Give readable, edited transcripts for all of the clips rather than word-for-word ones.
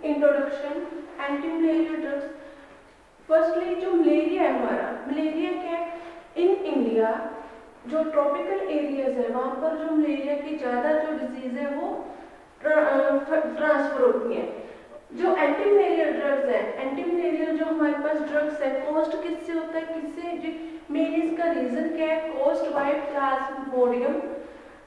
Introduction anti malaria drugs. Firstly जो malaria है हमारा, मलेरिया क्या है, इन इंडिया जो ट्रॉपिकल एरियाज है वहाँ पर जो मलेरिया की ज़्यादा जो डिजीज़ है वो ट्रांसफर होती है। जो एंटी मलेरियल ड्रग्स है, एंटी मलेरियल जो हमारे पास ड्रग्स है, कॉस्ट किससे होता है, किससे, मेन इसका रीज़न क्या है, कॉस्ट बाय प्लाज्मोडियम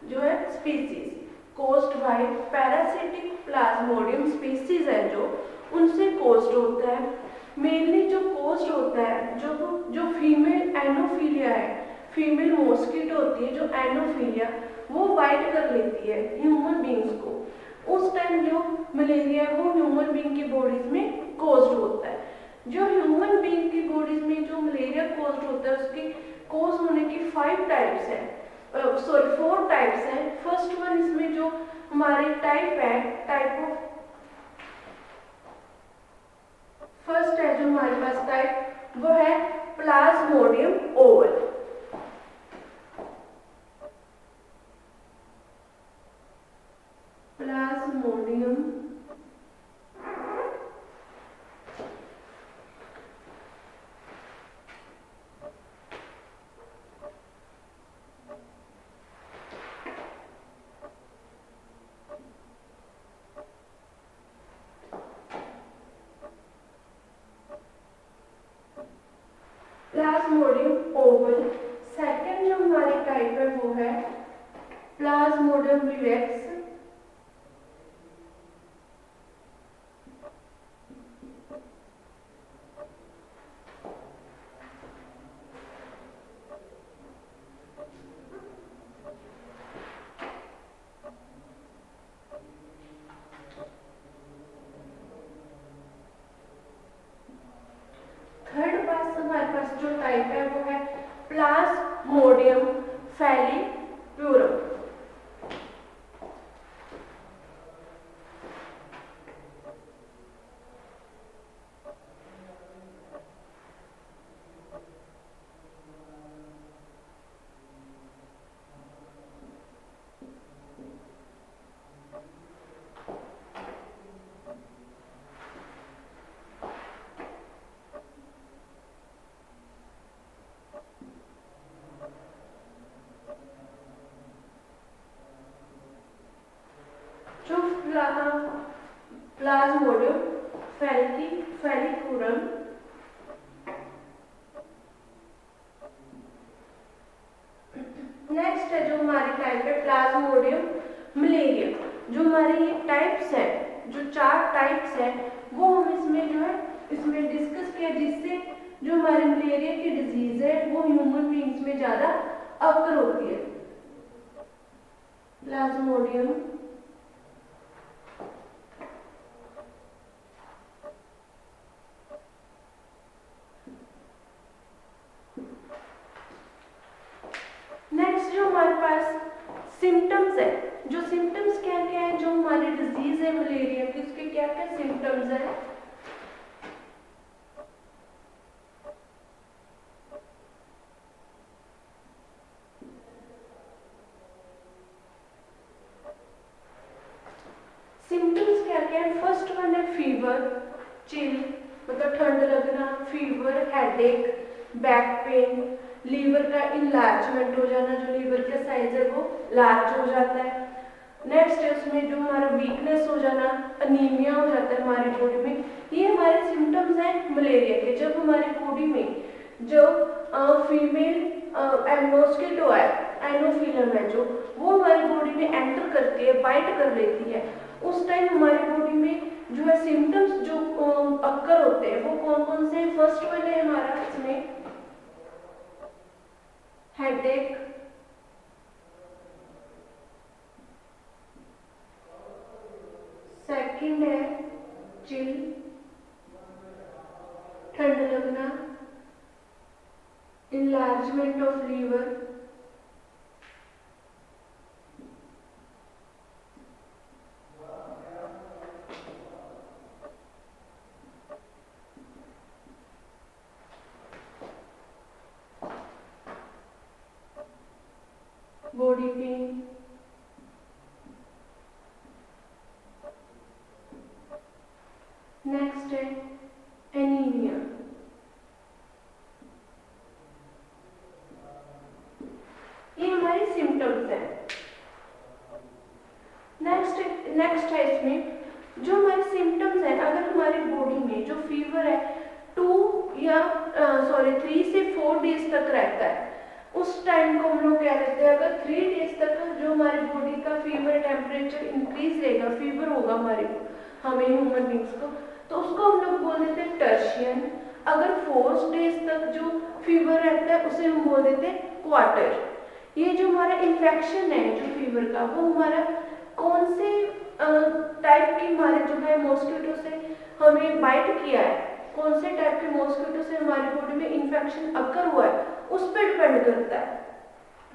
जो है species, cost by parasitic Plasmodium species है जो, उनसे कॉस्ट होता है। मेनली जो कॉस्ट होता है, जो फीमेल एनोफीलिया है, फीमेल मॉस्किटो होती है जो एनोफीलिया, वो बाइट कर लेती है ह्यूमन बींग्स को, उस टाइम जो मलेरिया है वो ह्यूमन बींग की बॉडीज में कॉज्ड होता है। जो ह्यूमन बींग की बॉडीज में जो मलेरिया कॉज्ड होता है उसकी कॉज होने की 5 टाइप्स है, सॉरी 4 टाइप्स हैं। फर्स्ट वन इसमें जो हमारे टाइप है, टाइप ऑफ फर्स्ट है जो हमारे पास टाइप, वो है Plasmodium Oval. Plasmodium Plasmodium Oval. Second जो हमारी टाइप है वो है प्लाज्मोडियम विवेक्स। थर्ड पास हमारे पास जो टाइप है वो है प्लाज्मोडियम फैलिप्यूरम। जो प्लाज्मोडियम फैलिप्यूरम नेक्स्ट है जो हमारी टाइप है प्लाज्मोडियम मलेरिया। जो हमारे ये टाइप्स है, जो 4 टाइप्स है वो हम इसमें जो है इसमें डिस्कस किया, जिससे जो हमारे मलेरिया की डिजीज है वो ह्यूमन बींग्स में ज़्यादा अक्र होती है। प्लाज्मोडियम नेक्स्ट जो हमारे पास सिम्टम्स है, जो सिम्टम्स क्या क्या है, जो हमारी डिजीज है मलेरिया की उसके क्या क्या सिम्टम्स है। सिम्टम्स क्या क्या है, फर्स्ट वन है फीवर, चिल मतलब ठंड लगना, fever, headache, back pain, liver का इनलार्जमेंट हो जाना, जो लीवर का साइज है वो लार्ज हो जाता है। नेक्स्ट है उसमें जो हमारा वीकनेस हो जाना, अनीमिया हो जाता है हमारी बॉडी में। ये हमारे सिम्टम्स हैं मलेरिया के। जब हमारी बॉडी में जो फीमेल मॉस्किटो है, एनोफिलम है जो, वो हमारी बॉडी में एंटर करती है, बाइट कर लेती है, उस टाइम हमारी बॉडी में जो है सिम्टम्स जो अक्कर होते हैं वो कौन कौन से। फर्स्ट वन है हमारा इसमें हेडेक, सेकंड है चिल ठंड लगना, enlargement of liver, body pain, next है एनीमिया। ये हमारे सिम्टम्स हैं। नेक्स्ट है इसमें जो हमारे सिम्टम्स हैं, अगर हमारी बॉडी में जो फीवर है 3 से 4 डेज तक रहता है, उस टाइम को हम लोग क्या कहते हैं, अगर 3 डेज तक जो हमारी बॉडी का फीवर टेम्परेचर इंक्रीज रहेगा, फीवर होगा हमें ह्यूमन बींग्स को, तो उसको हम लोग बोल देते हैं टर्शियन। अगर 4 डेज तक जो फीवर रहता है उसे हम बोल देते हैं क्वार्टर। ये जो हमारा इन्फेक्शन है जो फीवर का, वो हमारा कौन से टाइप की हमारे जो है मॉस्किटो से हमें बाइट किया है, कौन से टाइप के मॉस्किटो से हमारी बॉडी में इन्फेक्शन अकर हुआ है, उस पर डिपेंड करता है।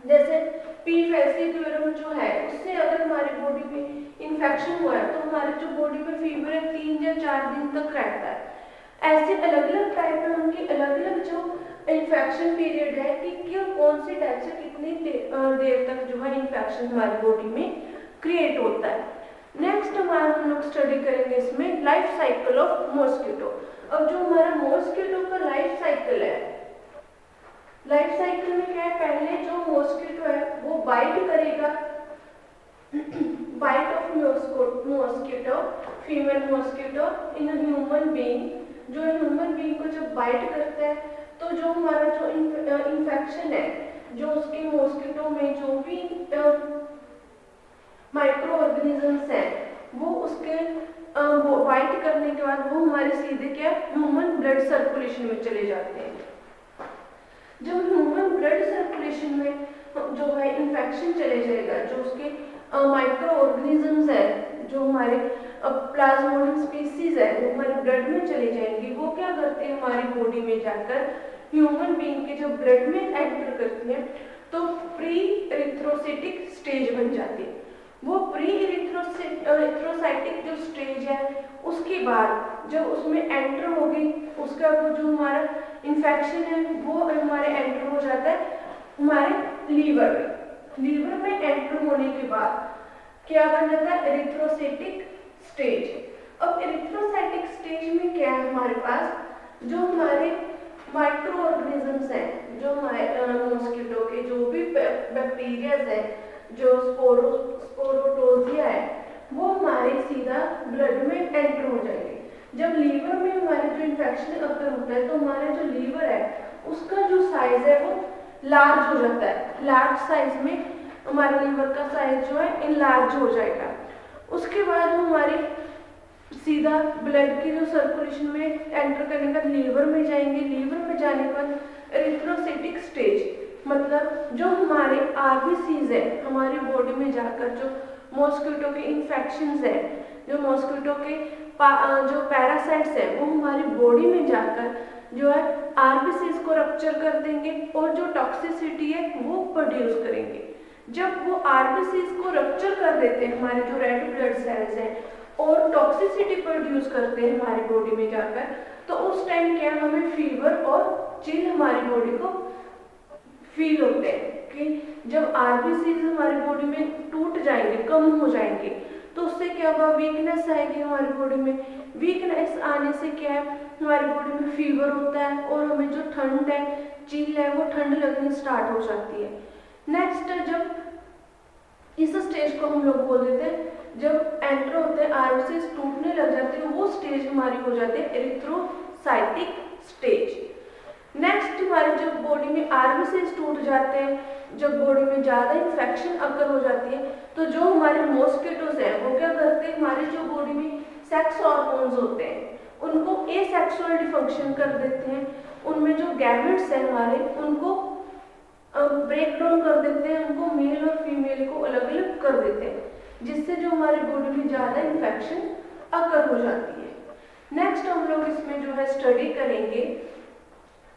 जैसे पी फैल्सीफ्लोरम जो है, उससे अगर हमारी बॉडी में इन्फेक्शन हुआ है तो हमारे जो बॉडी में फीवर है 3 या 4 दिन तक रहता है। ऐसे अलग अलग टाइप है उनकी, अलग अलग जो इन्फेक्शन पीरियड है कि कौन सी टाइप से कितनी देर तक जो है इन्फेक्शन हमारी बॉडी में क्रिएट होता है। नेक्स्ट हमारा हम लोग स्टडी करेंगे इसमें लाइफ साइकिल ऑफ मॉस्किटो। अब जो हमारा मॉस्किटो का लाइफ साइकिल है, लाइफ साइकिल में क्या है, पहले जो मॉस्किटो है वो बाइट करेगा, bite of mosquito, female mosquito in human being. जो ह्यूमन बीइंग को जब बाइट करता है तो जो हमारा जो इन्फेक्शन है, जो उसके मॉस्किटो में जो भी माइक्रो ऑर्गेनिजम्स हैं, वो उसके बाइट करने के बाद वो हमारे सीधे क्या ह्यूमन ब्लड सर्कुलेशन में चले जाते हैं। जब ह्यूमन ब्लड सर्कुलेशन में जो है इन्फेक्शन चले जाएगा, जो उसके माइक्रो ऑर्गेनिजम्स है, जो हमारे प्लाज्मोडियम स्पीसीज है, वो हमारे ब्लड में चले जाएंगी। वो क्या करते हैं, हमारी बॉडी में जाकर ह्यूमन बीइंग के जो ब्लड में एंटर करती है तो प्री एरिथ्रोसाइटिक स्टेज बन जाती है। वो प्री एरिथ्रोसाइटिक जो स्टेज है, उसके बाद जब उसमें एंटर होगी, उसका वो जो हमारा इन्फेक्शन है वो हमारे एंटर हो जाता है हमारे लीवर में। लीवर में एंटर होने के बाद क्या बन जाता है, एरिथ्रोसाइटिक स्टेज। अब एरिथ्रोसाइटिक स्टेज में क्या है, हमारे पास जो हमारे माइक्रो ऑर्गेनिजम्स हैं, जो हमारे मॉस्किटो के जो भी बैक्टीरियाज है, जो स्पोरोटोजिया है, वो हमारे सीधा ब्लड में एंटर हो जाएंगे। जब लीवर में हमारे जो इन्फेक्शन अगर होता है तो हमारा जो लीवर है उसका जो साइज है वो लार्ज हो जाता है। लार्ज साइज में हमारे लीवर का साइज जो है इनलार्ज हो जाएगा। उसके बाद हमारे सीधा ब्लड की जो सर्कुलेशन में एंटर करने का लीवर में जाएंगे। लीवर में जाने के बाद एरिथ्रोसाइटिक स्टेज, मतलब जो हमारे आरबीसीज है, हमारी बॉडी में जाकर जो मॉस्किटो के इन्फेक्शंस है, जो मॉस्किटो के जो पैरासाइट्स है, वो हमारी बॉडी में जाकर जो है आरबीसीज को रप्चर कर देंगे और जो टॉक्सिसिटी है वो प्रोड्यूस करेंगे। जब वो आरबीसीज को रप्चर कर देते हैं, हमारे जो रेड ब्लड सेल्स हैं, और टॉक्सिसिटी प्रोड्यूस करते हैं हमारी बॉडी में जाकर, तो उस टाइम क्या हमें फीवर और चिल हमारी बॉडी को फील होते हैं कि जब आरबीसीज हमारी बॉडी में टूट जाएंगे, कम हो जाएंगे, तो उससे क्या होगा, वीकनेस आएगी हमारी बॉडी में। वीकनेस आने से क्या है, हमारी बॉडी में फीवर होता है और हमें जो ठंड है, चिल है, वो ठंड लगनी स्टार्ट हो जाती है। नेक्स्ट, जब इस स्टेज को हम लोग बोल देते हैं, जब एंटर होते हैं आरबीसीज टूटने लग जाते हैं, वो स्टेज हमारी हो जाती है एरिथ्रोसाइटिक स्टेज। नेक्स्ट, हमारे जब बॉडी में आरबीसीज टूट जाते हैं, जब बॉडी में ज़्यादा इन्फेक्शन अकर हो जाती है, तो जो हमारे मॉस्किटोज हैं वो क्या करते हैं, हमारे जो बॉडी में सेक्स हार्मोन्स होते हैं उनको एसेक्सुअल डिफंक्शन कर देते हैं। उनमें जो गैमेट्स हैं हमारे, उनको ब्रेक डाउन कर देते हैं, उनको मेल और फीमेल को अलग अलग कर देते हैं, जिससे जो हमारी बॉडी में ज़्यादा इन्फेक्शन अकर हो जाती है। नेक्स्ट हम लोग इसमें जो है स्टडी करेंगे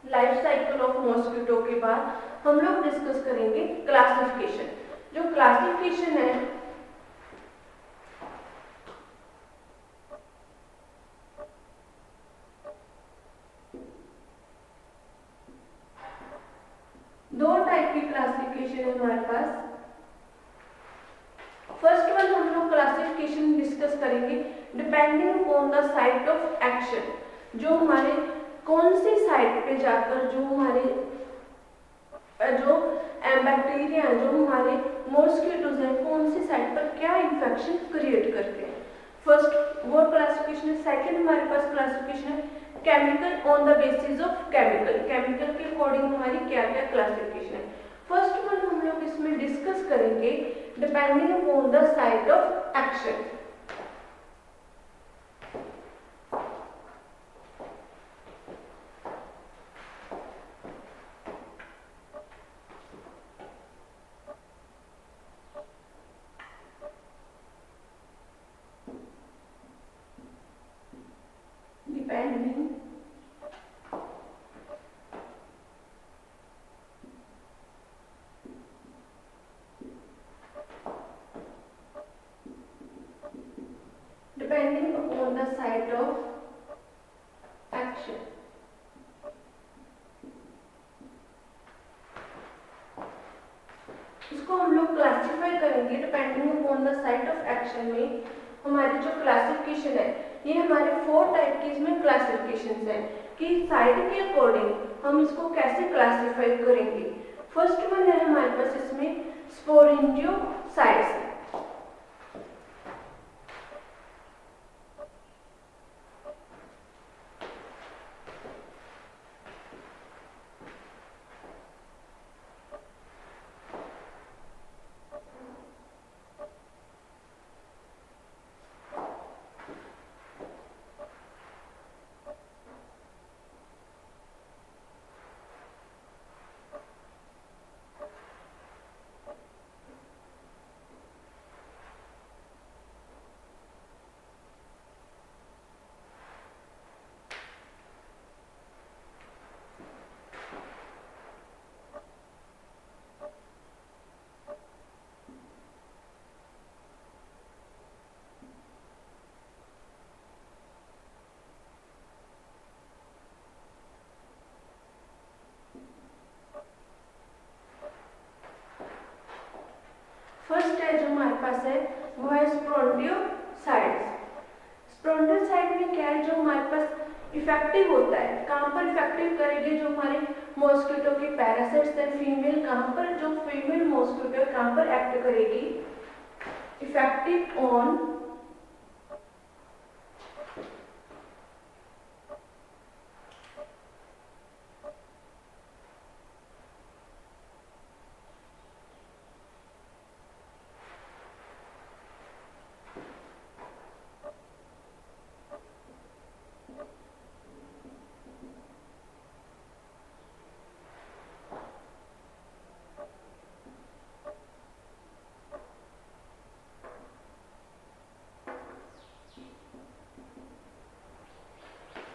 लाइफ साइकिल ऑफ मॉस्किटो के बाद हम लोग डिस्कस करेंगे क्लासिफिकेशन। जो क्लासिफिकेशन है, दो टाइप की क्लासिफिकेशन है हमारे पास। फर्स्ट वन हम लोग क्लासिफिकेशन डिस्कस करेंगे depending upon the site of action, जो हमारे कौन सी साइट पे जाकर जो हमारे जो बैक्टीरिया हैं, जो हमारे मॉस्किटोज हैं, कौन सी साइट पर क्या इन्फेक्शन क्रिएट करते हैं। फर्स्ट वो क्लासिफिकेशन है। सेकंड हमारे पास क्लासिफिकेशन है chemical on the basis of chemical, chemical के अकॉर्डिंग हमारी क्या क्या क्लासिफिकेशन है। फर्स्ट वन हम लोग इसमें डिस्कस करेंगे depending upon the site of action. Depending depending upon the site of action, इसको हम लोग क्लासिफाई करेंगे depending upon the site of action में। हमारी जो क्लासिफिकेशन है ये हमारे 4 टाइप की इसमें क्लासिफिकेशन है कि साइट के अकॉर्डिंग हम इसको कैसे क्लासिफाई करेंगे। फर्स्ट वन है हमारे पास इसमें स्पोरेंजियोसाइट्स। फर्स्ट है जो हमारे पास है वो है स्पोरेंजियोसाइट्स। स्पोरेंजियोसाइट में क्या है, जो हमारे पास इफेक्टिव होता है, कहाँ पर इफेक्टिव करेगी, जो हमारे मॉस्किटो के पैरासाइट्स है फीमेल, कहाँ पर जो फीमेल मॉस्किटो है कहाँ पर एक्ट करेगी, इफेक्टिव ऑन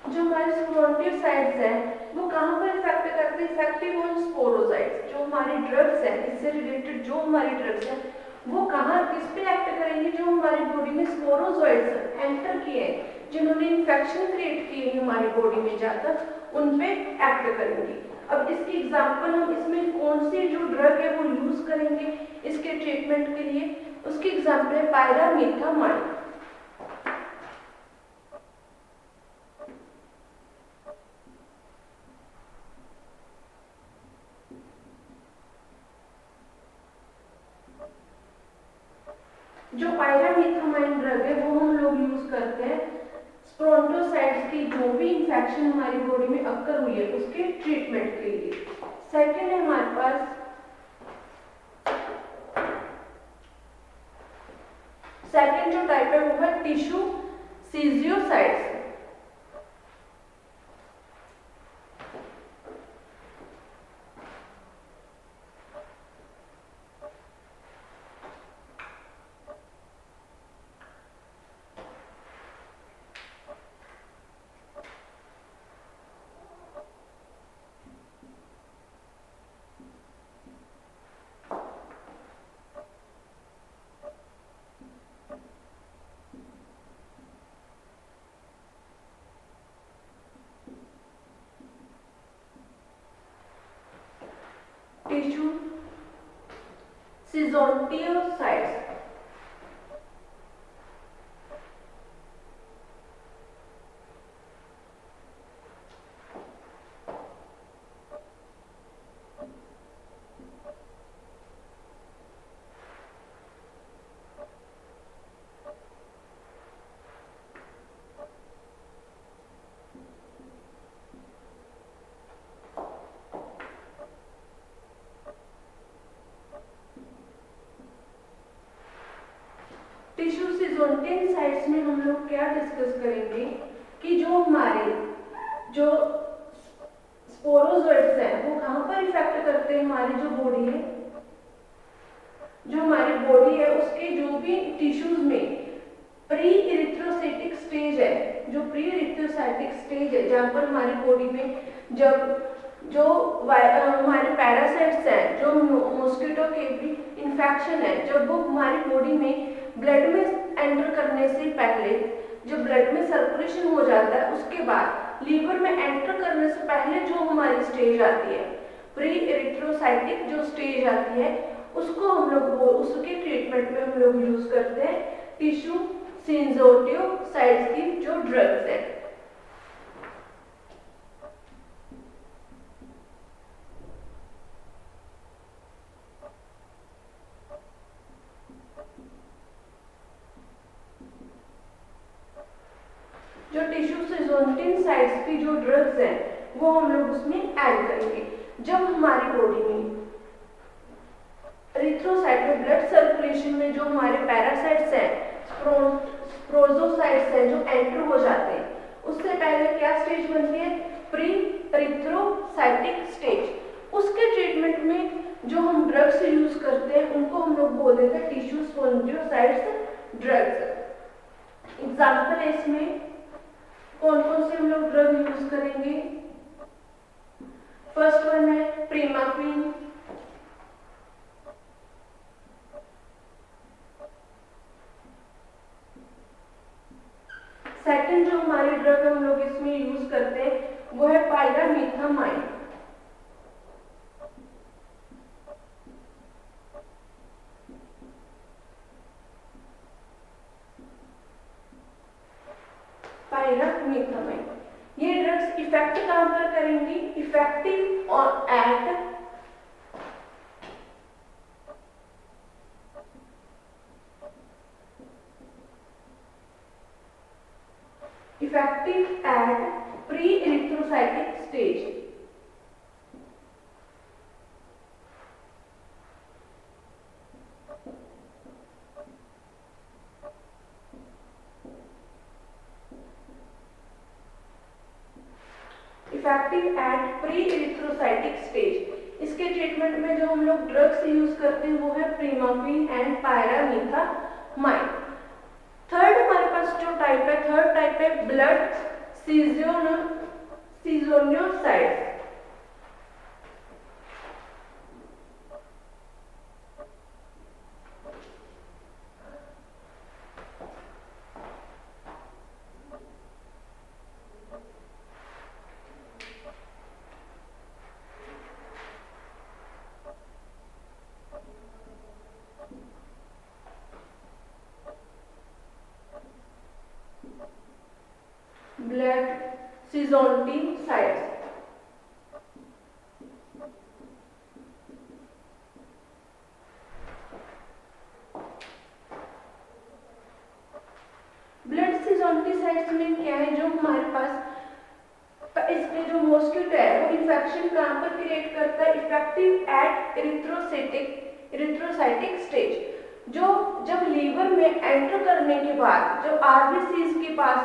जो हमारे स्पोरेंजियोसाइट्स हैं वो कहाँ पर इफेक्ट करते हैं, इफेक्टिव ऑन स्पोरोसाइट्स। जो हमारी ड्रग्स हैं, इससे रिलेटेड जो हमारी ड्रग्स हैं वो कहाँ किस पे एक्ट करेंगे, जो हमारी बॉडी में स्पोरोजोइड्स एंटर किए हैं, जिन्होंने इन्फेक्शन क्रिएट की है हमारी बॉडी में जाकर, उन पे एक्ट करेंगी। अब इसकी एग्जांपल हम इसमें कौन सी जो ड्रग है वो यूज करेंगे इसके ट्रीटमेंट के लिए, उसकी एग्जांपल है पायरामीथामाइन। जो पायरामीथामाइन ड्रग है वो हम लोग यूज करते हैं स्पोरेंजियोसाइट्स की जो भी इंफेक्शन हमारी बॉडी में अक्कर हुई है उसके ट्रीटमेंट के लिए। सेकंड है हमारे पास सेकंड जो टाइप है वो है टिश्यू सीजियोसाइट्स। टिश्यू सीजोंटियोसाइट्स। क्या डिस्कस करेंगे कि जो हमारे जो स्पोरोजोइट्स हैं वो कहाँ पर इफेक्ट करते हैं हमारी जो बॉडी है, जो हमारी बॉडी है उसके जो भी टिश्यूज में प्री इरिथ्रोसाइटिक स्टेज है, जो प्री इरिथ्रोसाइटिक स्टेज है जहाँ पर हमारी बॉडी में जब जो हमारे पैरासाइट्स हैं, जो मॉस्किटो के भी इन्फेक्शन है, जब वो हमारी बॉडी में ब्लड में एंटर करने से पहले, जब ब्लड में सर्कुलेशन हो जाता है उसके बाद लीवर में एंटर करने से पहले जो हमारी स्टेज आती है प्री इरिथ्रोसाइटिक जो स्टेज आती है, उसको हम लोग उसके ट्रीटमेंट में हम लोग यूज करते हैं टिश्यू सिंजोटियोसाइड्स की जो ड्रग्स है। जो टिश्यू सिंजोटियोसाइड्स की जो ड्रग्स हैं वो हम लोग उसमें ऐड करेंगे। जब हमारी बॉडी में एरिथ्रोसाइट में ब्लड सर्कुलेशन में जो हमारे पैरासाइट्स हैं, स्पोरोजोसाइट्स हैं जो एंटर हो जाते हैं, उससे पहले क्या स्टेज बनती है प्री एरिथ्रोसाइटिक स्टेज। उसके ट्रीटमेंट में जो हम ड्रग्स यूज करते हैं उनको हम लोग बोल देते हैं टिश्यू स्पोंजियोसाइड्स ड्रग्स। एग्जाम्पल है इसमें कौन कौन से हम लोग ड्रग यूज करेंगे। फर्स्ट वन है प्रीमाक्विन, सेकंड जो हमारी ड्रग हम लोग इसमें यूज करते हैं वो है पायरामीथामाइन। पायरामीथामाइन ये ड्रग्स इफेक्ट कहां पर करेंगी, इफेक्टिव और at effective at pre-erythrocytic stage। Effective at pre-erythrocytic stage. इसके ट्रीटमेंट में जो हम लोग ड्रग्स यूज करते हैं वो है प्रीमाक्विन एंड पायरामीथामाइन। थर्ड हमारे पास जो टाइप है, थर्ड टाइप है ब्लड सिजोनियोसाइड्स। ब्लड सिजोनियोसाइड्स ब्लड सिजोनियोसाइड्स में क्या है, जो हमारे पास इसमें जो मॉस्किटो है वो इन्फेक्शन कहां पर क्रिएट करता है, इफेक्टिव एट इरिथ्रोसाइटिक स्टेज। जो जब लीवर में एंटर करने के बाद जो आरबीसीज के पास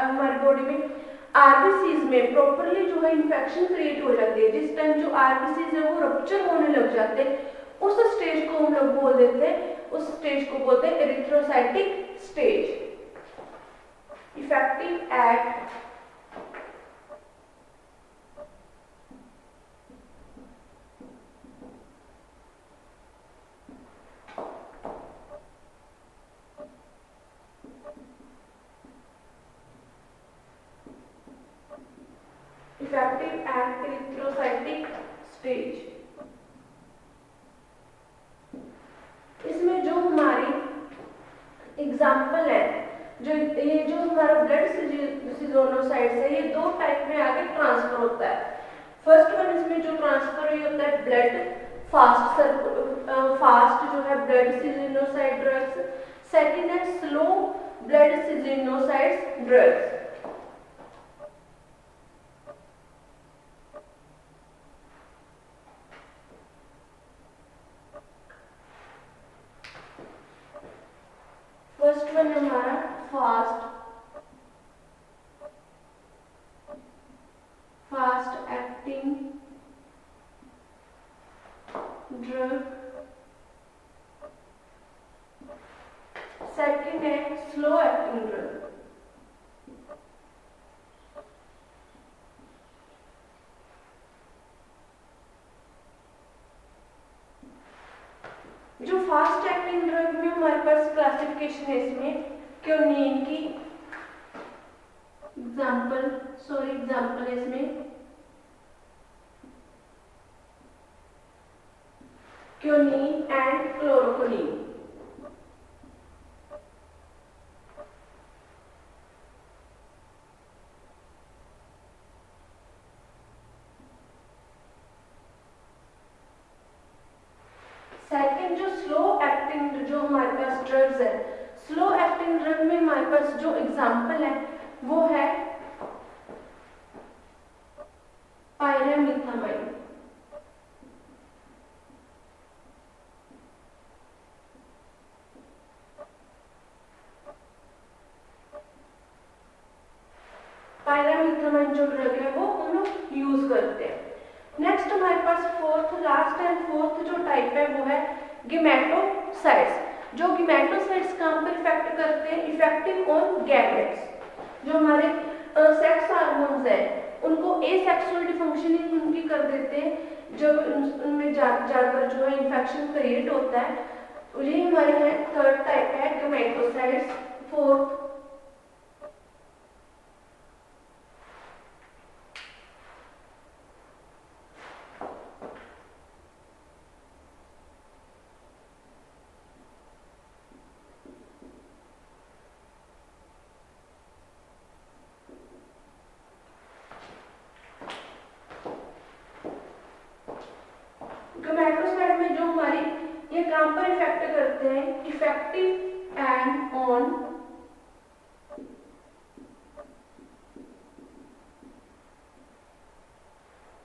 हमारी बॉडी में आरबीसीज में प्रॉपरली जो है इन्फेक्शन क्रिएट हो जाती है, जिस टाइम जो आरबीसीज है वो रप्चर होने लग जाते हैं, उस स्टेज को हम लोग बोल देते हैं, उस स्टेज को बोलते हैं erythrocytic stage. Effective eight erythrocytic stage. इसमें जो हमारी एग्जाम्पल है, जो ये जो हमारा ब्लड सिजोनियोसाइड्स है, ये दो टाइप में आगे ट्रांसफर होता है। फर्स्ट वन इसमें जो ट्रांसफर होता है ब्लड फास्ट जो है ब्लड सिजोनियोसाइड ड्रग्स। सेकंड है slow blood schizonticides drugs. First one हमारा फास्ट जो फास्ट एक्टिंग ड्रग में हमारे पास क्लासिफिकेशन है इसमें क्योनिन की एग्जाम्पल है इसमें क्योनिन एंड क्लोरोक्विनीन। सेकंड जो स्लो एक्टिंग जो हमारे पास ड्रग्स है, स्लो एक्टिंग ड्रग में हमारे पास जो एग्जाम्पल है वो है पायरामिथामाइन। पायरामिथामाइन जो ड्रग है वो हम लोग यूज करते हैं। नेक्स्ट हमारे पास लास्ट एंड फोर्थ जो टाइप है वो है गेमेटोसाइट्स। जो गेमेटोसाइट्स कहाँ पर इफेक्ट करते हैं, इफेक्टिव ऑन गैमेट्स। जो हमारे सेक्स हार्मोन्स है उनको एसेक्सुअल डिफंक्शनिंग उनकी कर देते हैं, जब उनमें जाकर जो है इन्फेक्शन क्रिएट होता है। ये हमारे है थर्ड टाइप है गेमेटोसाइट्स। फोर्थ गेमेटोसाइट में जो हमारी ये काम पर इफेक्ट करते हैं, इफेक्टिव एंड ऑन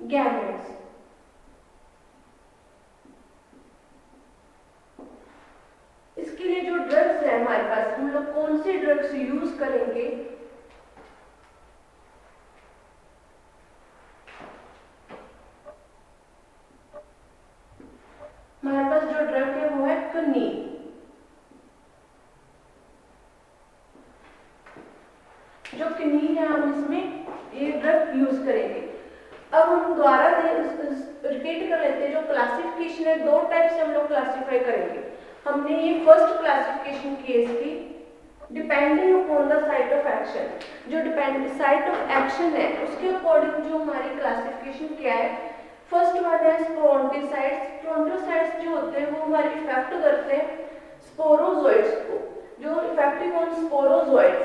गैमेट्स। इसके लिए जो ड्रग्स है हमारे पास, हम लोग कौन से ड्रग्स यूज करेंगे, हमारे पास जो ड्रग है वो है क्विनीन। जो क्विनीन है हम इसमें ये ड्रग यूज करेंगे। अब हम दोबारा रिपीट कर लेते हैं। जो क्लासिफिकेशन है दो टाइप से हम लोग क्लासिफाई करेंगे। हमने ये फर्स्ट क्लासिफिकेशन की है इसकी depending upon the site of action. जो साइट ऑफ एक्शन है उसके अकॉर्डिंग जो हमारी क्लासिफिकेशन क्या है, फर्स्ट वन है स्पोरोन्टिसाइड्स। स्पोरोन्टिसाइड्स जो होते हैं वो हमारे इफेक्ट करते हैं स्पोरोजोइड्स को, जो इफेक्टिव ऑन स्पोरोजोइड्स।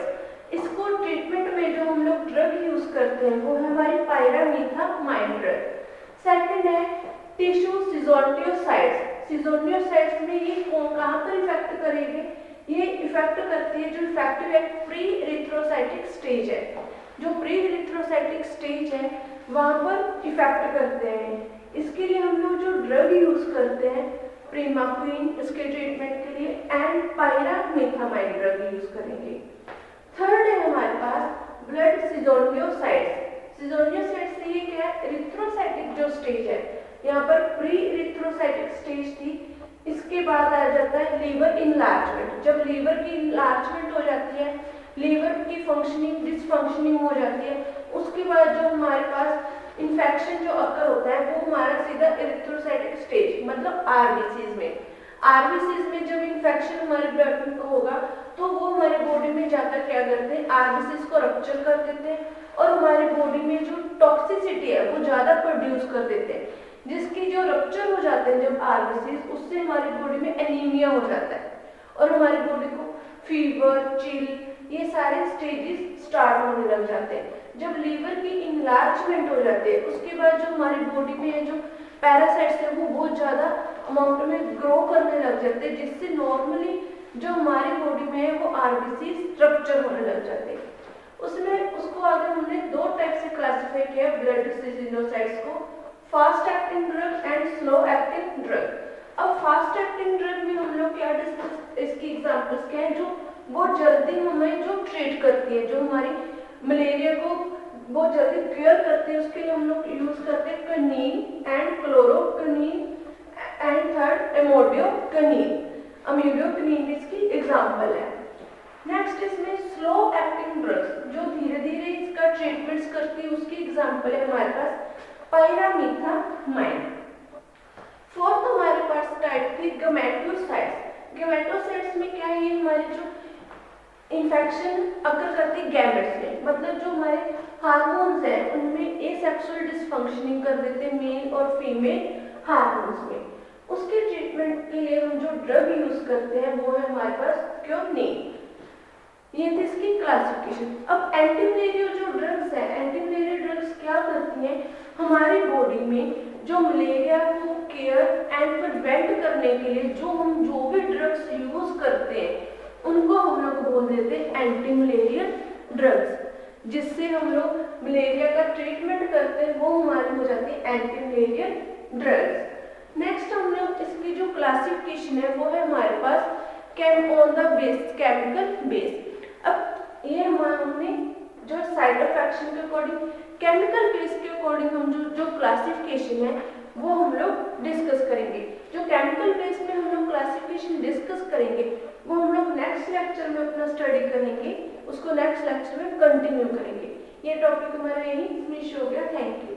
इसको ट्रीटमेंट में जो हम लोग ड्रग यूज करते हैं वो है हमारी पायरामिथामाइन ड्रग। सेकंड है टिश्यू सिजोनियोसाइड्स। सिजोनियोसाइड्स में ये कहाँ पर इफेक्ट करेंगे, ये इफेक्ट करती है जो इफेक्टिव एक प्री इरिथ्रोसाइटिक स्टेज है। जो प्री इरिथ्रोसाइटिक स्टेज है वहां पर इफेक्ट करते हैं। इसके लिए हम लोग जो ड्रग यूज करते हैं प्रीमाक्विन इसके ट्रीटमेंट के लिए एंड पायरामिथामाइन ड्रग यूज करेंगे। थर्ड है हमारे पास ब्लड सिजोनियोसाइड्स। सिजोनियोसाइड्स से ये क्या है, इरिथ्रोसाइटिक जो स्टेज है, यहाँ पर प्री इरिथ्रोसाइटिक स्टेज थी। इसके बाद आ जाता है लीवर इनलार्जमेंट। जब लीवर की इनलार्जमेंट हो जाती है, लीवर की फंक्शनिंग डिसफंक्शनिंग हो जाती है, उसके बाद जो हमारे पास इन्फेक्शन जो अकर होता है वो हमारा सीधा इरिथ्रोसाइटिक स्टेज मतलब आरबीसीज में। आरबीसीज में जब इन्फेक्शन हमारे ब्लड में होगा तो वो हमारे बॉडी में जाकर क्या करते हैं, आरबीसीज को रप्चर कर देते हैं और हमारी बॉडी में जो टॉक्सिसिटी है वो ज्यादा प्रोड्यूस कर देते हैं, जिसकी जो रप्चर हो जाते हैं जब आरबीसीज, उससे हमारी बॉडी में एनीमिया हो जाता है और हमारी बॉडी को फीवर, चिल, ये सारे स्टेजेस स्टार्ट होने लग जाते हैं। जब लीवर की इनलार्जमेंट हो जाती है उसके बाद जो हमारी बॉडी में है जो पैरासाइट्स है वो बहुत ज्यादा अमाउंट में ग्रो करने लग जाते हैं, जिससे नॉर्मली जो हमारी बॉडी में है वो आरबीसी रप्चर होने लग जाते हैं। उसमें उसको आगे हमने दो टाइप से क्लासिफाई किया ब्लड सिजोनियोसाइट्स को, fast acting drug and slow acting drug. अब फास्ट एक्टिंग ड्रग में हम लोग क्या डिस्कस, इसकी एग्जांपल्स क्या है, जो बहुत जल्दी हमें जो ट्रीट करती है, जो हमारी मलेरिया को बहुत जल्दी क्योर करते हैं, उसके लिए हम लोग यूज करते हैं क्विनीन एंड क्लोरोक्विनीन एंड थर्ड इमोडियोक्विनीन। इमोडियोक्विनीन इसकी एग्जांपल है। नेक्स्ट इसमें स्लो एक्टिंग ड्रग्स जो धीरे धीरे इसका ट्रीटमेंट्स करती है, उसकी एग्जांपल है हमारे पास पायरामिथामाइन। फोर्थ हमारे पास टाइप थी गैमेटोसाइट्स। गैमेटोसाइट्स में क्या है, ये हमारे जो इन्फेक्शन अकर करती है गैमेट्स में, मतलब जो हमारे हार्मोन्स हैं उनमें एसेक्सुअल डिसफंक्शनिंग कर देते हैं मेल और फीमेल हार्मोन्स में। उसके ट्रीटमेंट के लिए हम जो ड्रग यूज करते हैं वो है हमारे पास क्योनिन। ये थी इसकी क्लासिफिकेशन। अब एंटीमलेरियल जो ड्रग्स है, एंटीमलेरियल ड्रग्स क्या करती हैं, हमारी बॉडी में जो मलेरिया को केयर एंड प्रिवेंट करने के लिए जो भी ड्रग्स यूज करते हैं उनको हम लोग बोल देते हैं एंटी मलेरियल ड्रग्स। जिससे हम लोग मलेरिया का ट्रीटमेंट करते हैं वो हमारी हो जाती है एंटी मलेरियल ड्रग्स। नेक्स्ट हम लोग इसकी जो क्लासिफिकेशन है वो है हमारे pass on the base chemical base. अब ये हमने जो साइड ऑफ एक्शन के अकॉर्डिंग केमिकल बेस के अकॉर्डिंग हम जो क्लासिफिकेशन है वो हम लोग डिस्कस करेंगे। जो केमिकल बेस में हम लोग क्लासिफिकेशन डिस्कस करेंगे वो हम लोग नेक्स्ट लेक्चर में अपना स्टडी करेंगे, उसको नेक्स्ट लेक्चर में कंटिन्यू करेंगे। ये टॉपिक हमारा यही फिनिश हो गया। Thank you.